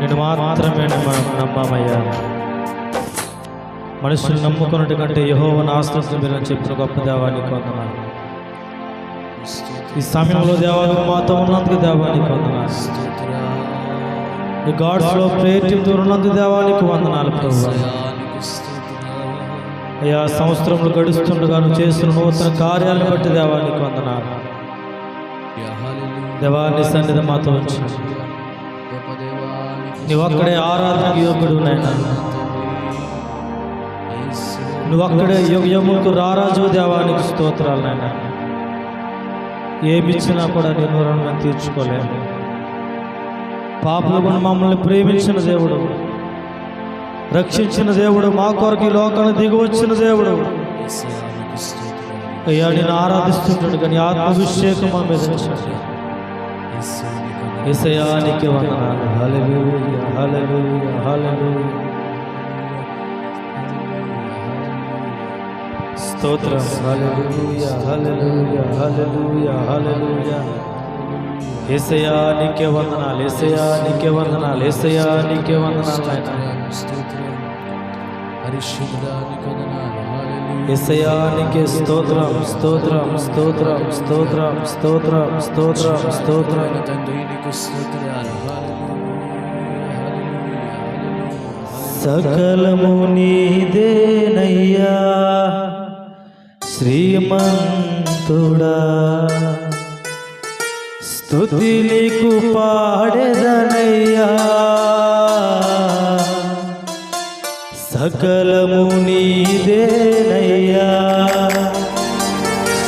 నేను మాత్రమే నమ్మమయ్యా. మనుషులు నమ్ముకున్నట్టు కంటే యెహోవాను ఆశ్రయించమని చెప్పిన గొప్ప దేవానికి వందనాలు. ఈ సమయంలో దేవానికి మాతో ఉన్నందుకు దేవానికి వందనాలు. ఈ గాడ్స్లో ప్రేయర్ ఉన్నందుకు దేవానికి వందనాలు ప్రభువా. అయ్యా, సంవత్సరంలో గడుస్తుండగా నువ్వు చేస్తున్న నూతన కార్యాలను బట్టి దేవానికి వందనాలు. దేవాన్ని సన్నిధి మాతో ఉంచు. నువ్వు అక్కడే ఆరాధనకు యోగ్యుడు నాయనా. నువ్వు అక్కడే యుగముకు రారాజు. దేవానికి స్తోత్రాలు నాయనా. ఏమిచ్చినా కూడా నేను రుణం తీర్చుకోలేము. పాపులను మమ్మల్ని ప్రేమించిన దేవుడు, రక్షించిన దేవుడు, మా కొరకు ఈ లోకాన్ని దిగి వచ్చిన దేవుడు. అయ్యా, నేను ఆరాధిస్తుంటాడు కానీ ఆత్మాభిషేకం మా మీద ఉంచండి. యేసయ్యా నీకే వందనాలు. హల్లెలూయా, హల్లెలూయా, హల్లెలూయా. స్తోత్రం. హల్లెలూయా, హల్లెలూయా, హల్లెలూయా, హల్లెలూయా. యేసయ్యా నీకే వందనాలు. యేసయ్యా నీకే వందనాలు. యేసయ్యా నీకే వందనాలు నాయనా. యేసయ్యా నీకే స్తోత్రం, స్తోత్రం, స్తోత్రం, స్తోత్రం, స్తోత్రం, స్తోత్రం, స్తోత్రం. సకలము నీదేనయ్యా శ్రీమంతుడా, స్తుతి నీకు పాడెదనయ్యా. సకలము నీదేనయ్యా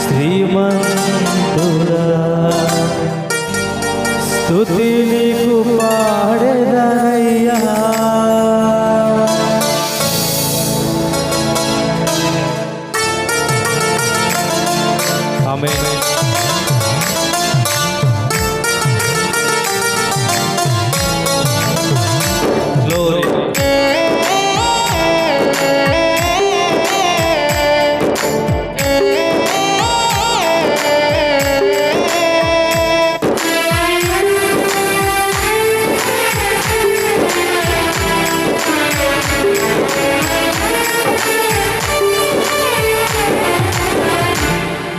శ్రీమంతుడా, స్తుతి నీకు పాడెదనయ్యా. ఆమేన్. గ్లోరీ.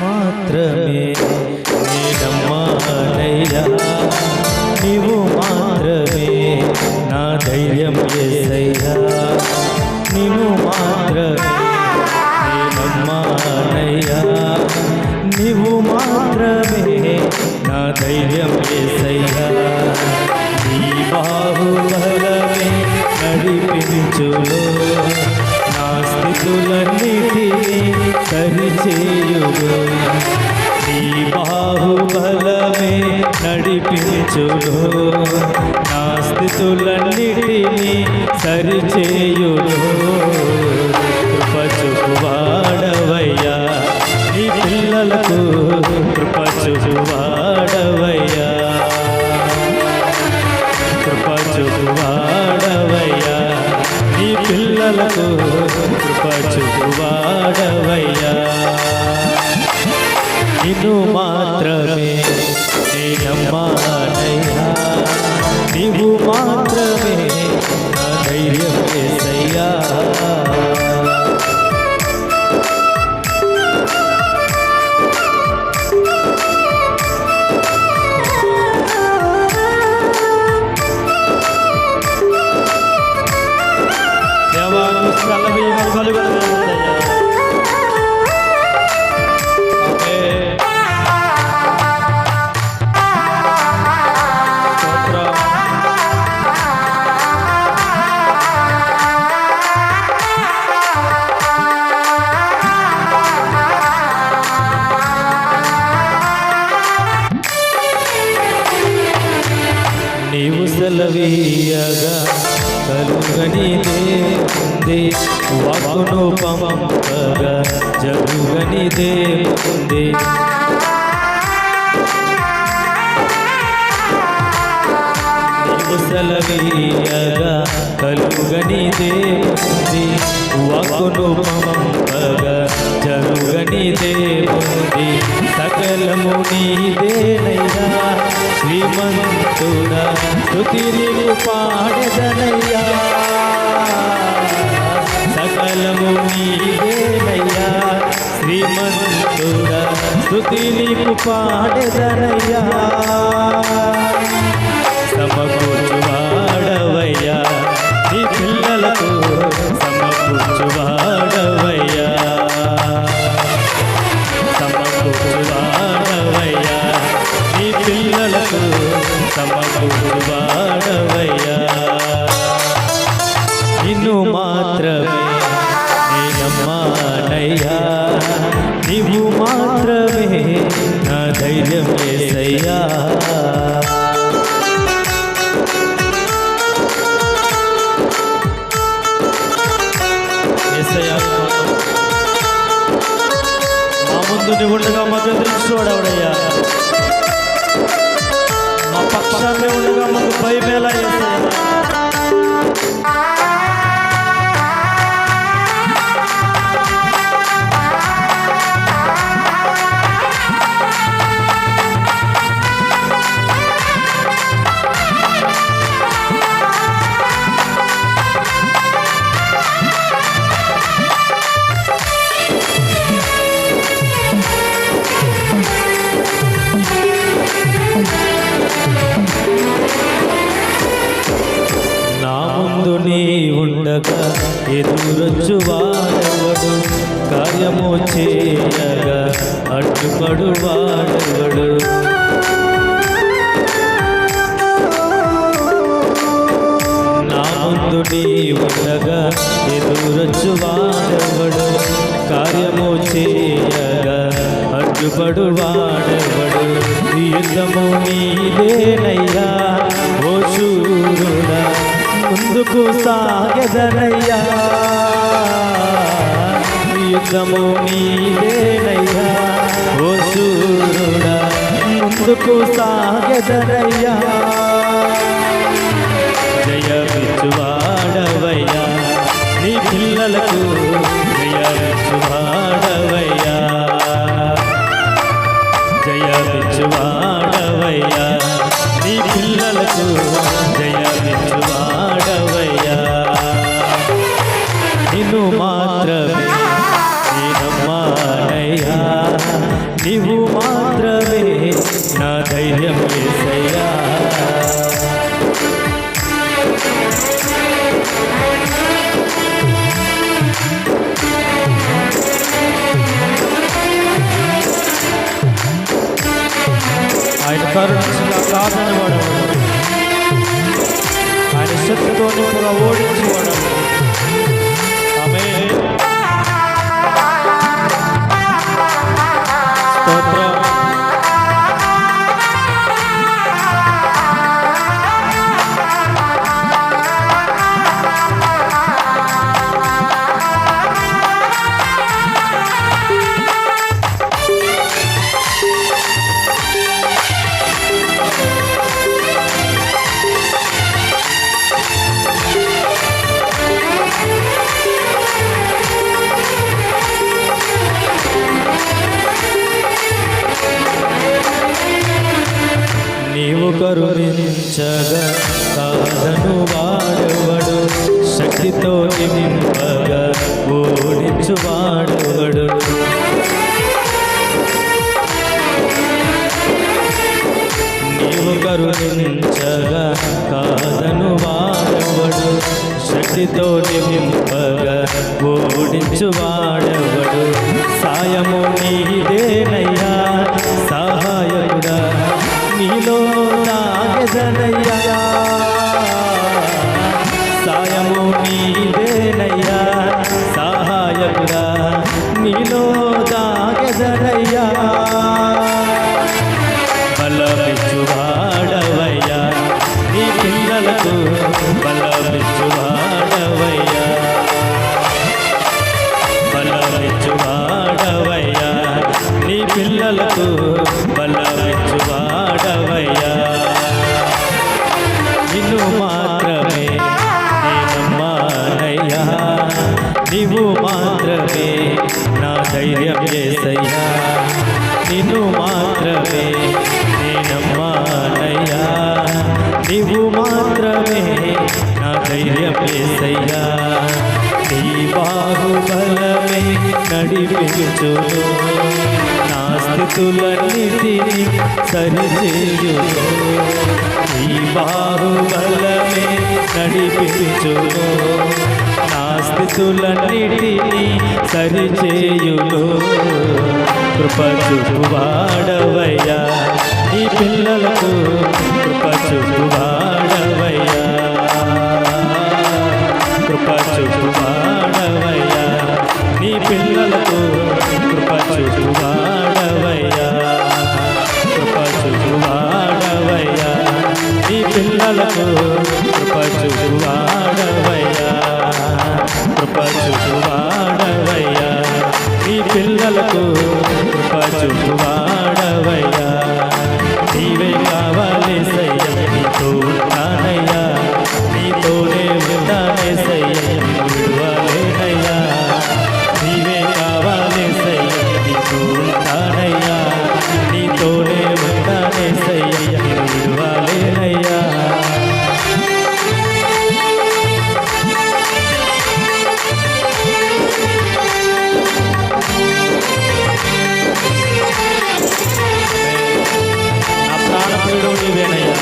మాత్రమే నేనమ్మానయ్యా, నీవు మాత్రమే నా ధైర్యం యేసయ్యా. నీవు మాత్రమే నేనమ్మానయ్యా, నీవు మాత్రమే నా ధైర్యం యేసయ్యా. నీ బాహుబలమే నడిపించులో, నా స్థితులన్నిటినీ సరిచేయును. నీ బాహుబలమే నడిపించును, నా స్థితులన్నిటినీ సరిచేయును. కృప చూపువాడవయ్యా, నీ పిల్లలకు కృప చూపువాడవయ్యా. కృప చూపువాడవయ్యా, నీ పిల్లలకు కృప చూపువాడవయ్యా. నిన్ను మాత్రమే నేనమ్మానయ్యా, నీవు మాత్రమే నా ధైర్యం యేసయ్యా. దేవాన్ని సల్లబీమలు కలుగునయ్యా. నీవు సెలవీయగా కలుగనిదే ఉంది, వాక్కును పంపగా జరుగుగనిదే ఉంది. నీవు సెలవీయగా కలుగని దేవుంది, వాక్కును పంపగా జరుగని దేవుంది, సకలము నీదేనయ్యా. శ్రీమంతుడా స్తుతి నీకు పాడెదనయ్యా, సకలము నీదేనయ్యా. శ్రీమంతుడా స్తుతి నీకు పాడెదనయ్యా. సమకూర్చువాడవయ్యా నీ పిల్లలకు, సమకూర్చువాడవయ్యా, సమకూర్చువాడవయ్యా నీ పిల్లలకు, సమకూర్చువాడవయ్యా. నిన్ను మాత్రమే నేనమ్మానయ్యా, నీవు మాత్రమే నా ధైర్యం యేసయ్యా. మా ముందు నువ్వు ఉండగా మాకు ఎదురుచోడవడయ్యా, మా పక్షాన్ని ఉండగా మాకు భయమేలా యేసయ్యా. నీ ఉండగా ఎదురొచ్చు వాడవడు, కార్యము చేయగా అడ్డుపడు వాడవడు. నా ముందు నీ ఉండగా ఎదురొచ్చు వాడవడు, కార్యము చేయగా అడ్డుపడు వాడవడు. యుద్ధము నీదేనయ్యా ఓ శూరుడా, ముందుకు సాగెదనయ్యా. యుద్ధము నీదేనయ్యా ఓ శూరుడా, ముందుకు సాగెదనయ్యా. జయమిచ్చువాడవయ్యా నీ పిల్లలకు, జయమిచ్చువాడవయ్యా, జయమిచ్చువాడవయ్యా నీ పిల్లలకు, జయమిచ్చువాడవయ్యా. నిన్ను మాత్రమే నేనమ్మానయ్యా, నీవు మాత్రమే నా ధైర్యం యేసయ్యా. ఆయన కరుణించిన కాదని వాడవాడు, ఆయన శక్తితో నిపుగా ఓడించేవాడు. ఆమేన్. స్తోత్రం. నీవు కరుణించగా కాదను వాడవడు, శక్తితో నింపగా ఓడించు వాడవడు. నీవు కరుణించగా కాదను వాడవడు, శక్తితో నింపగా ఓడించు వాడవడు. సాయము నీదేనయ్యా సహాయకుడా, నీలో నాగెదనయ్యా. సాయము నీదేనయ్యా సహాయకుడా, నీలో నాగెదనయ్యా. బలమిచ్చువాడవయ్యా నీ పిల్లలకు, బలమిచ్చువాడవయ్యా, బలమిచ్చువాడవయ్యా నీ పిల్లలకు, స్థితులన్నిటిని సరిచేయును నీ బాహుబలమే నడిపించును నా స్థితులన్నిటిని సరిచేయును కృప చూపువాడవయ్యా నీ పిల్లలకు కృప చూపువాడవయ్యా కృప చూపువాడవయ్యా నీ పిల్లలకు కృప చూపువాడవయ్యా కృప చూపువాడవయ్యా నీ పిల్లలకు కృప చూపువాడవయ్యా కృప చూపువాడవయ్యా నీ పిల్లలకు కృప చూపువాడవయ్యా నీవే కావాలేసయ్యా నీతో ఉంటానయ్యా నీతోనే ఉంటానేసయ్యా విడువలేనయ్యా నీవే కావాలేసయ్యా నీతో ఉంటానయ్యా నీతోనే ఉంటానేసయ్యా విడువలేనయ్యా నీవేనయ్యా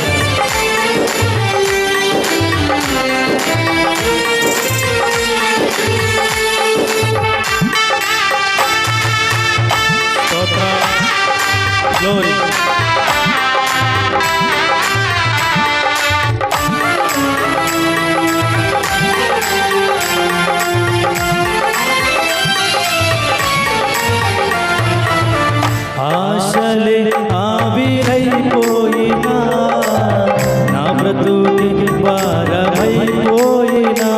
గ్లోరీ ఆశలే ఆవిరైపోయినా నా బ్రతుకి భారమైపోయినా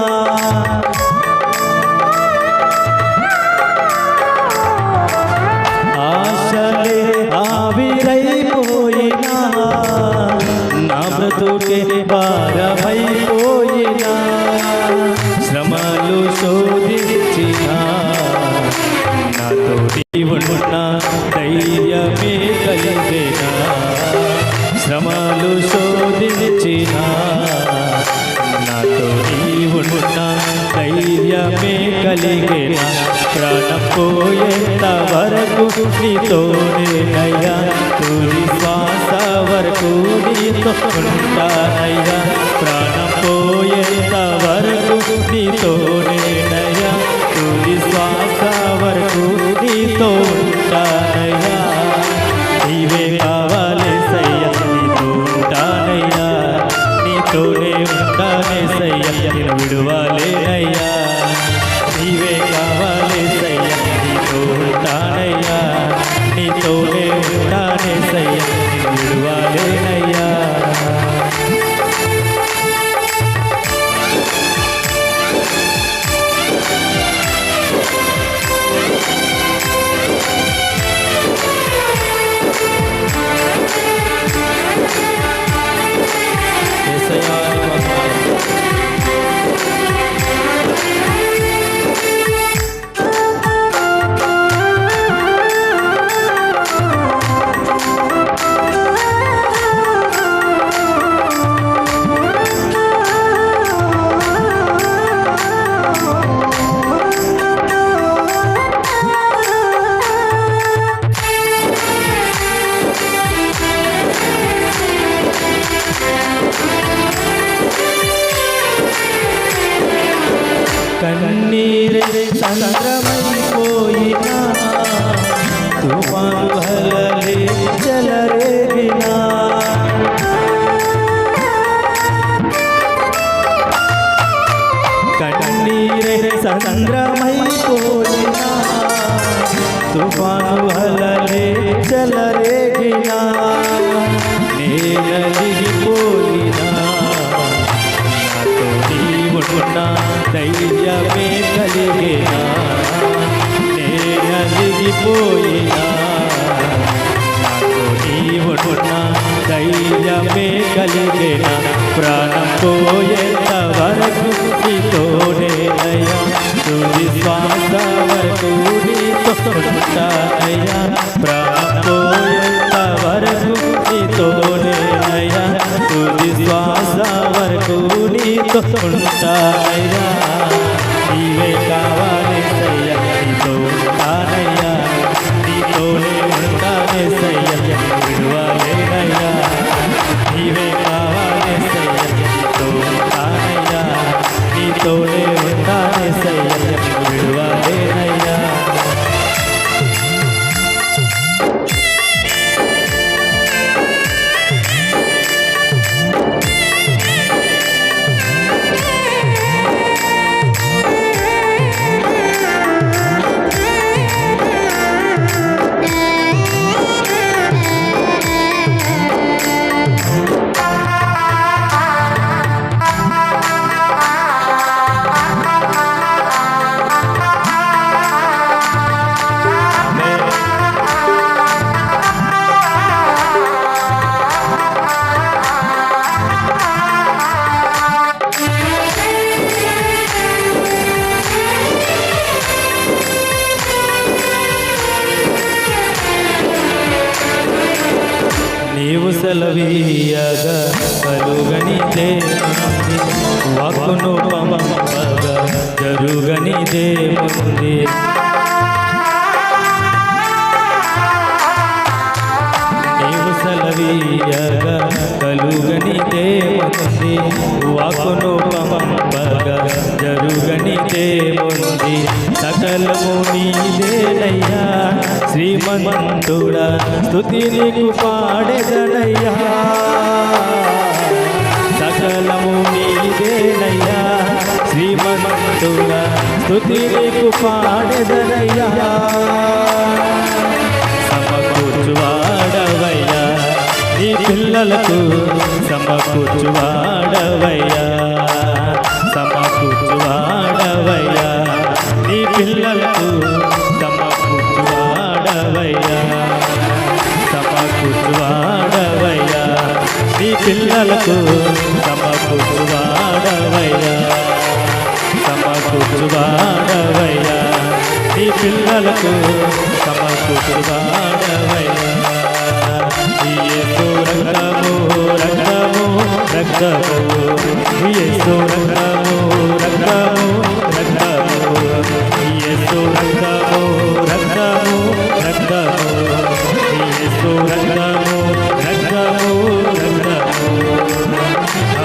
ఆశలే ఆవిరైపోయినా నా బ్రతుకి భారమైపోయినా శ్రమలు శోధించినా నాతో నీవున్నా ధైర్యమే కలిగేనా శ్రమలు శోధించినా నాతో నీవున్నా ధైర్యమే కలిగేనా ప్రాణం పోయేంత వరకు నీతోనేనయ్యా తుది శ్వాస వరకు నీతో ఉంటానయ్యా ప్రాణం పోయేంత వరకు నీతోనేనయ్యా తుది శ్వాస వరకు నీతో ఉంటానయ్యా నీవే కావాలేసయ్యా నీతో ఉంటానయ్యా నీతోనే ఉంటానేసయ్యా నేను విడువలేనయ్యా నీవే కావాలేసయ్యా నీతో ఉంటానయ్యా నీతోనే ఉంటానేసయ్యా నేను విడువలేనయ్యా కన్నీరే సంద్రమైపోయినా తుఫాను అలలే చెలరేగినా కన్నీరే సంద్రమైపోయినా తుఫాను అలలే చెలరేగినా నేనలిగిపోయినా నాతో నీవున్నా ధైర్యమే కలిగేనా నేనలిగిపోయినా నాతో నీవున్నా ధైర్యమే కలిగేనా ప్రాణం పోయేంత వరకు నీతోనేనయ్యా తుది శ్వాస వరకు నీతో ఉంటానయ్యా ప్రాణం పోయేంత వరకు నీతోనేనయ్యా తుది శ్వాస వరకు నీతో ఉంటానయ్యా నీవే కావాలేసయ్యా నీతో ఉంటానయ్యా నీతోనే ఉంటానే నీవు సెలవీయగా కలుగనిదేముంది, వాక్కును పంపగా జరుగనిదేముంది. నీవు సెలవీయగా కలుగనిదేముంది, వాక్కును పంపగా జరుగనిదేముంది. సకలము నీదేనయ్యా శ్రీమంతుడా, స్తుతి నీకు పాడెదనయ్యా. సకలము నీదేనయ్యా శ్రీమంతుడా, స్తుతి నీకు పాడెదనయ్యా. సమకూర్చువాడవయ్యా నీ పిల్లలకు, సమకూర్చువాడవయ్యా, సమకూర్చువాడవయ్యా నీ పిల్లలకు, సమకూర్చువాడవయ్యా, సమకూర్చువాడవయ్యా నీ పిల్లలకు, సమకూర్చువాడవయ్యా, సమకూర్చువాడవయ్యా నీ పిల్లలకు, సమకూర్చువాడవయ్యా. యేసు రక్తము రక్తము రక్తము, యేసు రక్తము రక్తము రక్తము, యేసు రక్తము రక్తము రక్తము, యేసు రక్తము రక్తము రక్తము.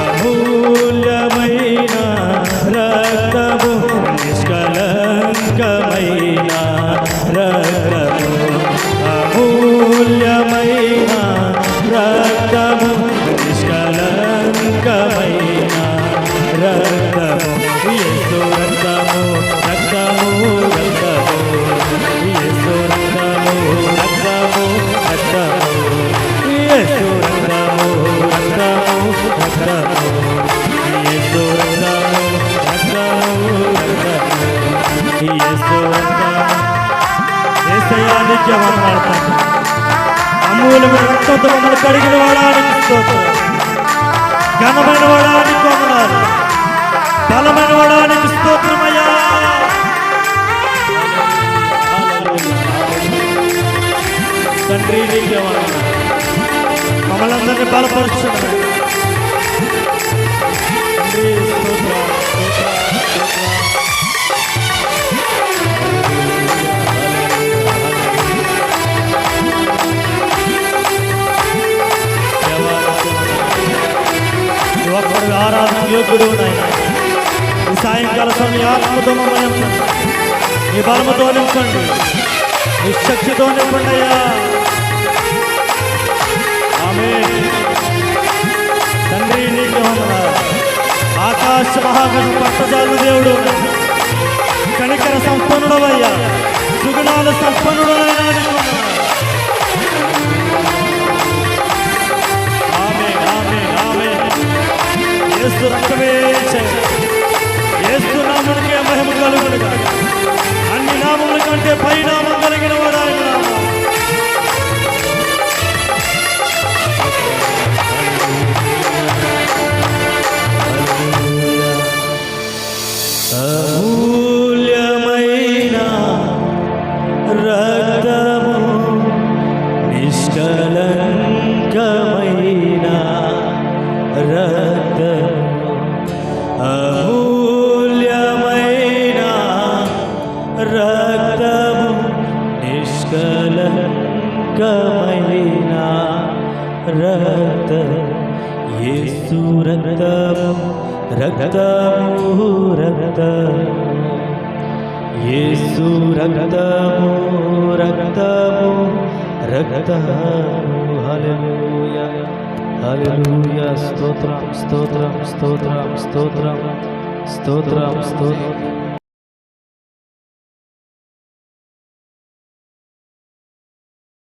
అమూల్యమైన రక్తము, నిష్కలంకమైన రక్తము, అమూల్యమైన రక్తము, నిష్కలంకమైన రక్తము. యేసు రక్తము రక్తము రక్తము, యేసు రక్తము రక్తము రక్తము, యేసు రక్తము రక్తము రక్తము, యేసు రక్తము రక్తము రక్తము, యేసు రక్తము. యేసయ్యా నీకే వందనాలు. అమూల్యమైన రక్తంతో మమ్మల్ని కడిగిన వాడానికి స్తోత్రం. ఘనమైన వాడానికి వందనాలు. బలమైన వాడానికి స్తోత్రమయ్యా. తండ్రి నీకే వందనాలు. మమ్మల్ని అందరినీ బలపరచండి తండ్రి. స్తోత్రం ఒక్కడు ఆరాధన యోగ్యుడు నాయన. ఈ సాయంకాల సమయం ఆత్మతో మమ్మల్ని నింపండి, నీ బలముతో నింపండి, నీ శక్తితో నింపండి అయ్యా. ఆమేన్. తండ్రి నీకు వందనాలు. ఆకాశ మహాగణం పట్టజాలు దేవుడు, కనికర సంపన్నుడవయ్యా, సుగుణాల సంపన్నుడైనా నీకు వందనాలు. ఆమేన్ ఆమేన్ ఆమేన్. యేసు రక్తమే చేయి. యేసు నామమునకే మహిమ కలుగునుగా. అన్ని నామముల కంటే పై నామం కలిగిన వాడు ఆయన నామం. అమూల్యమైన రక్తము, నిష్కలంకమైన రక్తము, అమూల్యమైన రక్తము, నిష్కలంకమైన రక్తము. యేసు రక్తము రక్తము రక్తము, యేసు రక్తము రక్తము రక్తము. హల్లెలూయా హల్లెలూయా. స్తోత్రం స్తోత్రం స్తోత్రం స్తోత్రం స్తోత్రం స్తోత్రం.